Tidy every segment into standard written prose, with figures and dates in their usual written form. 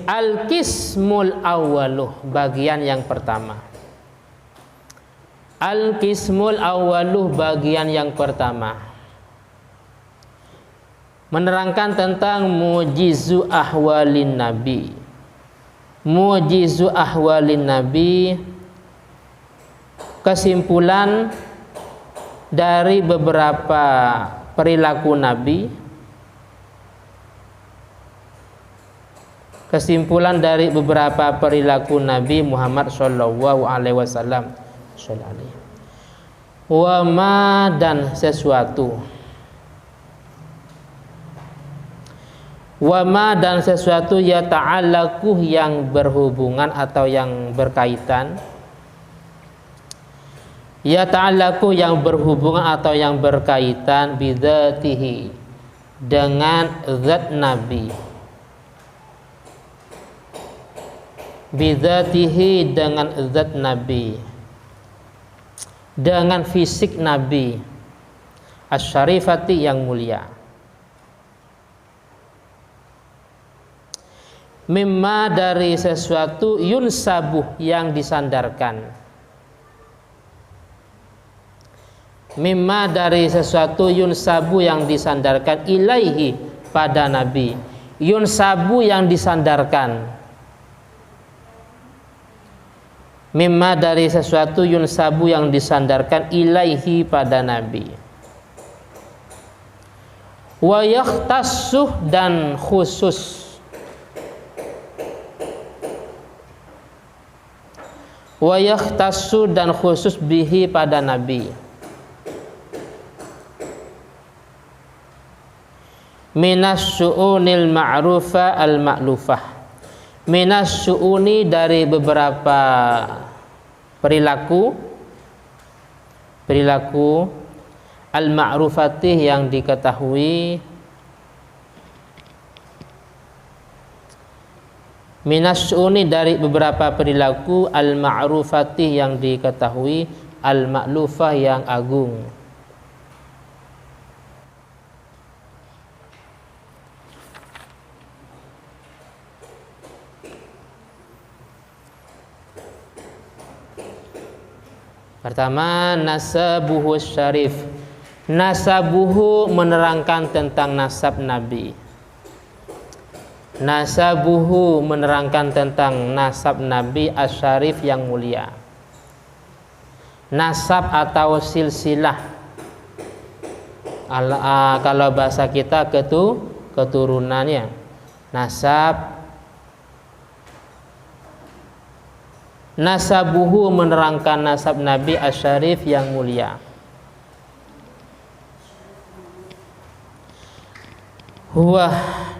al-qismul awwaluh, bagian yang pertama. Al-qismul awwaluh, bagian yang pertama, menerangkan tentang mujizu ahwalin nabi. Mujizu ahwalin nabi, kesimpulan dari beberapa perilaku nabi, kesimpulan dari beberapa perilaku Nabi Muhammad sallallahu alaihi wasallam. Wa ma, dan sesuatu. Wa ma, dan sesuatu ya ta'allaqu, yang berhubungan atau yang berkaitan. Ya ta'allaqu, yang berhubungan atau yang berkaitan bidzatihi, dengan zat Nabi. Bidzatihi, dengan zat Nabi, dengan fisik Nabi, asy-syarifati, yang mulia. Mimma, dari sesuatu, yunsabuh, yang disandarkan. Mimma, dari sesuatu, yunsabu, yang disandarkan, ilaihi, pada Nabi. Yunsabu, yang disandarkan. Mimma, dari sesuatu, yunsabu, yang disandarkan, ilaihi, pada Nabi. Wa yakhtassuh, dan khusus. Wa yakhtassu, dan khusus bihi, pada Nabi. Minas syu'unil ma'rufa al-ma'lufah. Minas syu'uni, dari beberapa perilaku al-ma'rufatih, yang diketahui. Minas syu'uni, dari beberapa perilaku al-ma'rufatih, yang diketahui, al-ma'lufah, yang agung. Pertama, nasabuhu syarif. Nasabuhu, menerangkan tentang nasab Nabi. Nasabuhu, menerangkan tentang nasab Nabi asyarif, yang mulia. Nasab atau silsilah, kalau bahasa kita keturunannya. Nasab. Nasabuhu, menerangkan nasab Nabi asyarif, yang mulia. Huwa,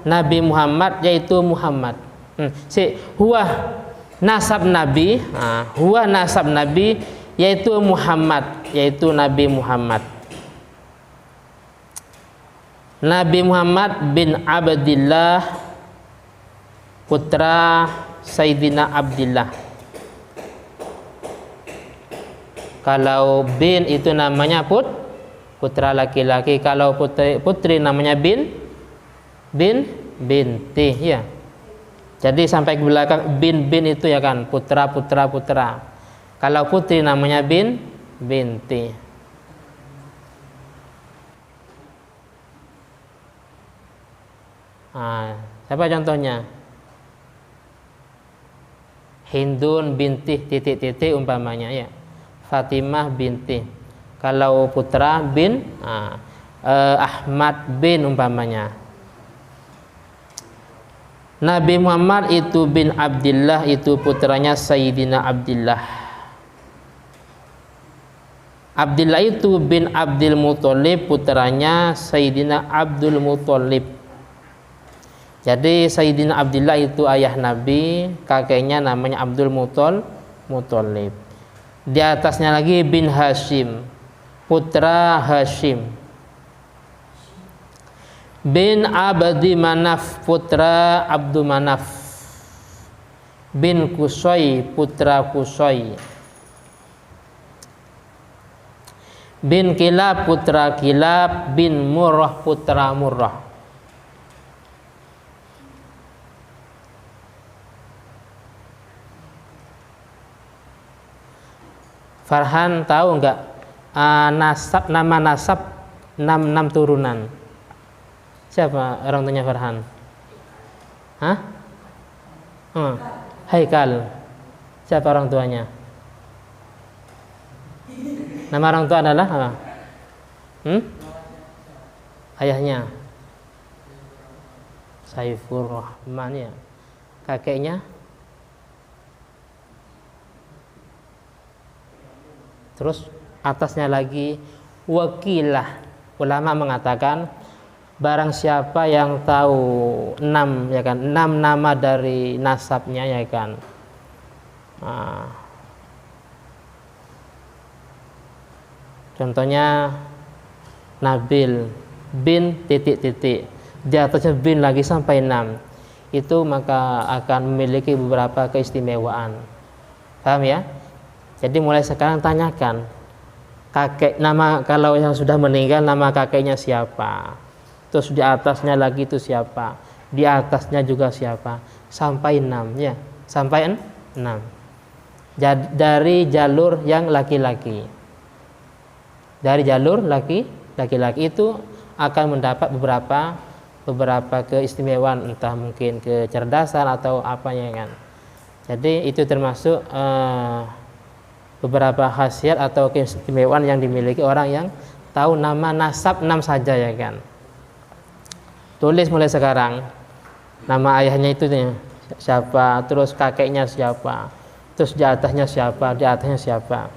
Nabi Muhammad, yaitu Muhammad. Huwa, nasab Nabi. Huwa, nasab Nabi, yaitu Muhammad, yaitu Nabi Muhammad. Nabi Muhammad bin Abdillah, putra Sayyidina Abdillah. Kalau bin itu namanya putra laki-laki, kalau putri namanya binti, ya. Jadi sampai ke belakang bin itu, ya kan, putra. Kalau putri namanya binti. Siapa contohnya? Hindun binti titik-titik umpamanya, ya. Fatimah binti. Kalau putra Ahmad bin umpamanya. Nabi Muhammad itu bin Abdillah, itu putranya Sayyidina Abdillah. Abdillah itu bin Abdul Muthalib, putranya Sayyidina Abdul Muthalib. Jadi Sayyidina Abdillah itu ayah Nabi, kakeknya namanya Abdul Muthalib. Di atasnya lagi bin Hashim, putra Hashim. Bin Abdi Manaf, putra Abdu Manaf. Bin Qusay, putra Qusay. Bin Kilab, putra Kilab. Bin Murrah, putra Murrah. Farhan tahu enggak nasab, nama nasab 6 turunan? Siapa orang tuanya Farhan? Hah? Haikal. Siapa orang tuanya? Nama orang tua adalah apa? Ayahnya Saifur Rahman, ya. Kakeknya terus atasnya lagi Wakilah. Ulama mengatakan barang siapa yang tahu 6, ya kan, 6 nama dari nasabnya, ya kan. Contohnya Nabil bin titik-titik, di atasnya bin lagi sampai 6, itu maka akan memiliki beberapa keistimewaan. Paham ya? Jadi mulai sekarang tanyakan kakek, nama kalau yang sudah meninggal nama kakeknya siapa, terus di atasnya lagi itu siapa, di atasnya juga siapa, sampai 6, ya, sampai 6. Dari jalur yang laki-laki, dari jalur laki-laki itu akan mendapat beberapa keistimewaan, entah mungkin kecerdasan atau apanya, kan. Jadi itu termasuk beberapa khasiat atau keistimewaan yang dimiliki orang yang tahu nama nasab 6 saja, ya kan. Tulis mulai sekarang nama ayahnya itu siapa, terus kakeknya siapa, terus di atasnya siapa, di atasnya siapa.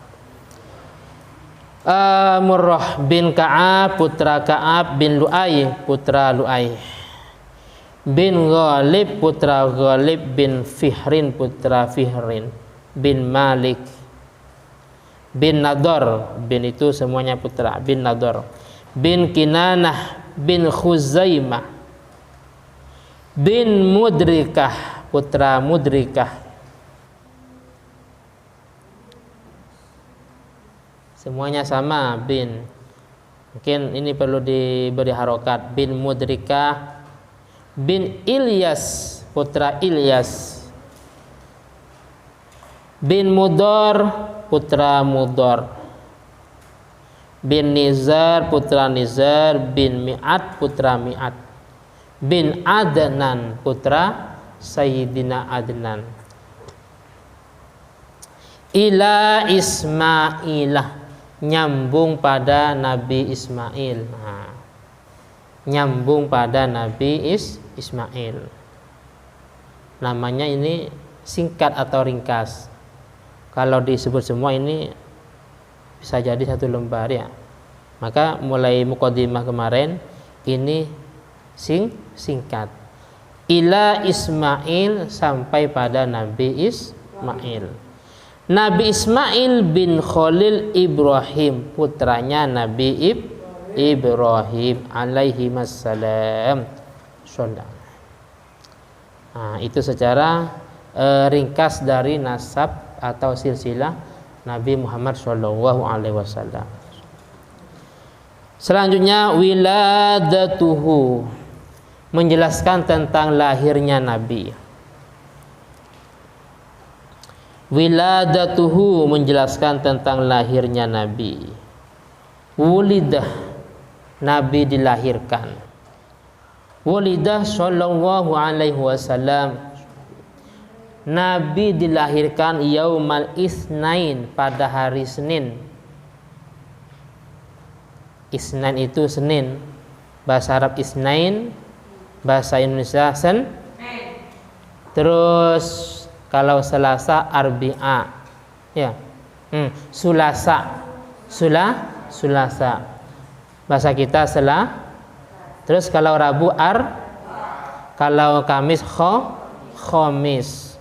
Murrah bin Ka'ab putra Ka'ab, bin Lu'ay putra Lu'ay, bin Ghalib putra Ghalib, bin Fihrin putra Fihrin, bin Malik, bin Nador, bin itu semuanya putra, bin Nador, bin Kinanah, bin Khuzaimah, bin Mudrikah putra Mudrikah. Semuanya sama bin. Mungkin ini perlu diberi harokat. Bin Mudrikah, bin Ilyas putra Ilyas, bin Mudor putra Mudor, bin Nizar putra Nizar, bin Mi'at putra Mi'at, bin Adnan putra Sayyidina Adnan, ila Ismailah, nyambung pada Nabi Ismail. Nyambung pada Nabi Ismail. Namanya ini singkat atau ringkas. Kalau disebut semua ini bisa jadi satu lembar, ya. Maka mulai mukadimah kemarin ini singkat. Ila Ismail, sampai pada Nabi Ismail. Nabi Ismail bin Khalil Ibrahim, putranya Nabi Ibrahim alaihi wassalam. Itu secara ringkas dari nasab atau silsilah Nabi Muhammad sallallahu alaihi wasallam. Selanjutnya wiladatuhu, menjelaskan tentang lahirnya Nabi. Wiladatuhu, menjelaskan tentang lahirnya Nabi. Wulidah, Nabi dilahirkan. Wulidah sallallahu alaihi wasallam, Nabi dilahirkan yaumal isnain, pada hari Senin. Isnain itu Senin, bahasa Arab isnain, bahasa Indonesia terus kalau Selasa Arbi'a, ya. Sulasa, Sulasa. Bahasa kita Terus kalau Rabu kalau Kamis Khamis.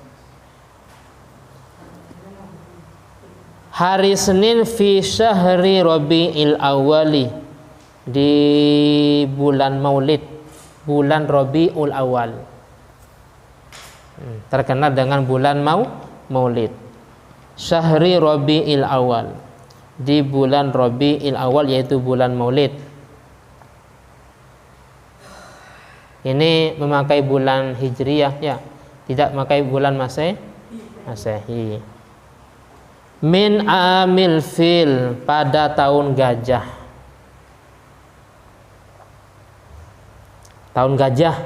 Hari Senin fi syahri Rabi'il Awwali, di bulan Maulid, bulan Rabiul Awal. Terkenal dengan bulan Maulid. Syahri Rabi'il Awal, di bulan Rabi'il Awal, yaitu bulan Maulid. Ini memakai bulan Hijriyah, ya, tidak memakai bulan Masehi. min amil fil, pada tahun gajah. Tahun gajah.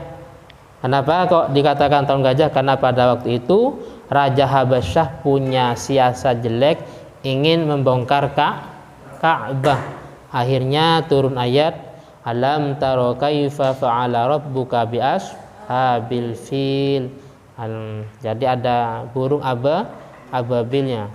Kenapa kok dikatakan tahun gajah? Karena pada waktu itu Raja Habasyah punya siasat jelek, ingin membongkar Ka'bah. Akhirnya turun ayat, alam taro kaifa fa'ala rabbuka bi ashabil fil. Jadi ada burung ababilnya.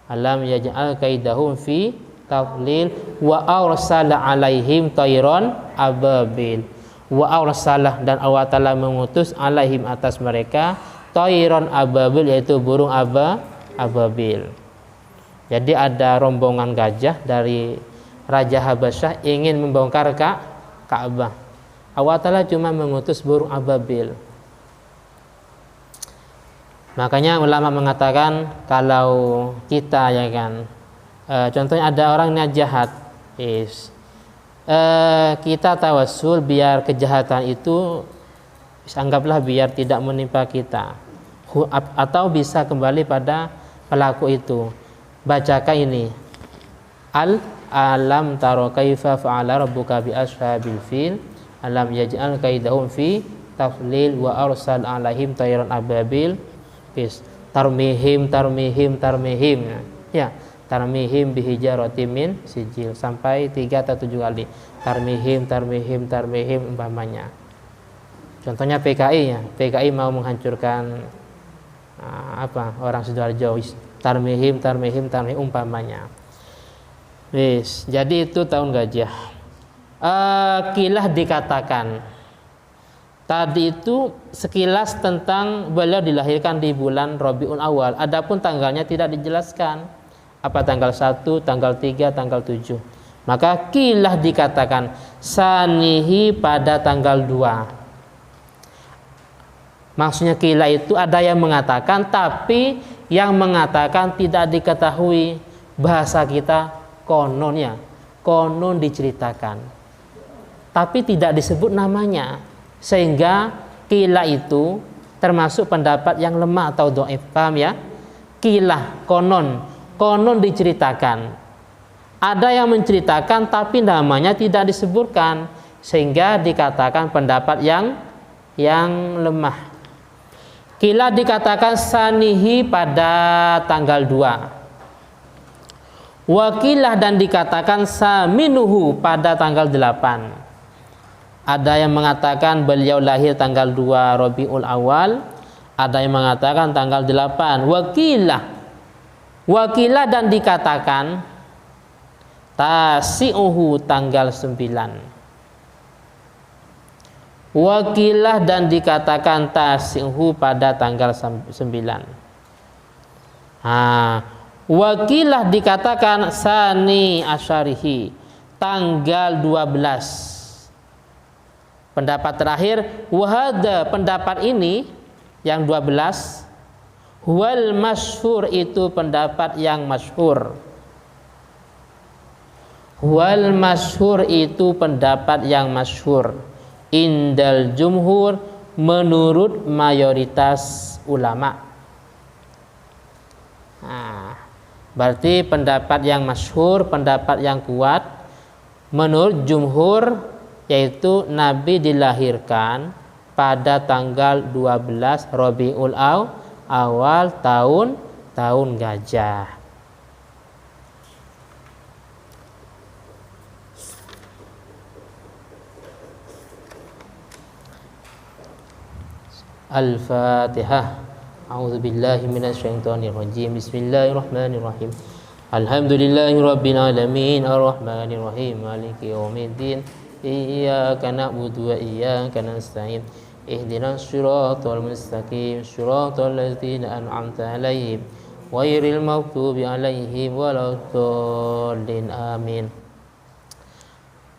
Alam yaj'al kaidahum fi tadlil wa arsala alaihim tayran ababil. Wa arsalah, dan Allah Ta'ala mengutus alaihim, atas mereka, tayran ababil, yaitu burung ababil. Jadi ada rombongan gajah dari Raja Habasyah ingin membongkar Ka'bah. Allah Ta'ala cuma mengutus burung ababil. Makanya ulama mengatakan kalau kita, ya kan, contohnya ada orang yang jahat, kita tawassul biar kejahatan itu, anggaplah biar tidak menimpa kita, atau bisa kembali pada pelaku itu. Bacakan ini, alam taro kaifa fa'ala rabbuka bi ashabil fil, alam yaj'al kaidahum fi taflil wa arsal alaihim tayran ababil, tarmihim ya, tarmihim bihijaratin min sijil, sampai 3 atau 7 kali tarmihim umpamanya. Contohnya PKI, ya, PKI mau menghancurkan orang Sidoarjo, tarmihim umpamanya. Jadi itu tahun gajah. Kilah dikatakan tadi itu sekilas tentang beliau dilahirkan di bulan Rabiul Awal. Adapun tanggalnya tidak dijelaskan, apa tanggal 1, tanggal 3, tanggal 7. Maka kilah dikatakan sanihi pada tanggal 2. Maksudnya kilah itu ada yang mengatakan, tapi yang mengatakan tidak diketahui. Bahasa kita kononnya, konon diceritakan, tapi tidak disebut namanya, sehingga kilah itu termasuk pendapat yang lemah atau dhaif. Paham ya? Kilah, konon diceritakan. Ada yang menceritakan tapi namanya tidak disebutkan, sehingga dikatakan pendapat yang lemah. Kilah dikatakan sanihi pada tanggal 2. Wakilah dan dikatakan saminuhu pada tanggal 8. Ada yang mengatakan beliau lahir tanggal 2 Rabiul Awal, ada yang mengatakan tanggal 8. Wakilah dan dikatakan tasi'uhu tanggal 9. Wakilah dan dikatakan tasi'uhu pada tanggal 9. Wakilah dikatakan sani asyarihi tanggal 12. Pendapat terakhir, wahada, pendapat ini yang 12, wal masyhur, itu pendapat yang masyhur. Wal masyhur itu pendapat yang masyhur. Indal jumhur, menurut mayoritas ulama. Berarti pendapat yang masyhur, pendapat yang kuat menurut jumhur, yaitu Nabi dilahirkan pada tanggal 12 Rabiul Awal tahun gajah. Al-Fatihah. A'udzubillahi minasyaitonirrajim. Bismillahirrahmanirrahim. Alhamdulillahirabbil alamin, arrahmanirrahim, maliki yaumiddin. Iyyaka na'budu wa iyyaka nasta'in. Ihdinas siratal mustaqim, siratal ladzina an'amta 'alaihim ghairil maghdubi 'alaihim waladdallin. Amin.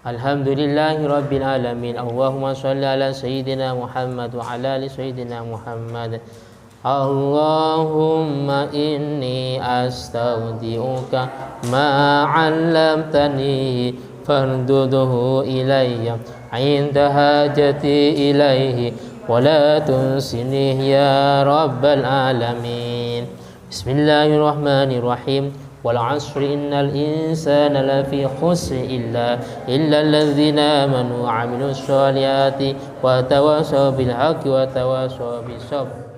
Alhamdulillahi rabbil alamin. Allahumma shalli ala sayyidina Muhammad wa ala ali sayyidina Muhammad. Allahumma inni astaudiuka ma 'allamtani farduduhu ilayya 'inda hajati ilayhi wa la tunsinih ya rabbal alamin. Bismillahirrahmanirrahim. Wal 'asri innal insana lafi khusr illa alladzina amanu wa 'amilus sholihati wa tawassaw bil haqqi wa tawassaw bis sabr.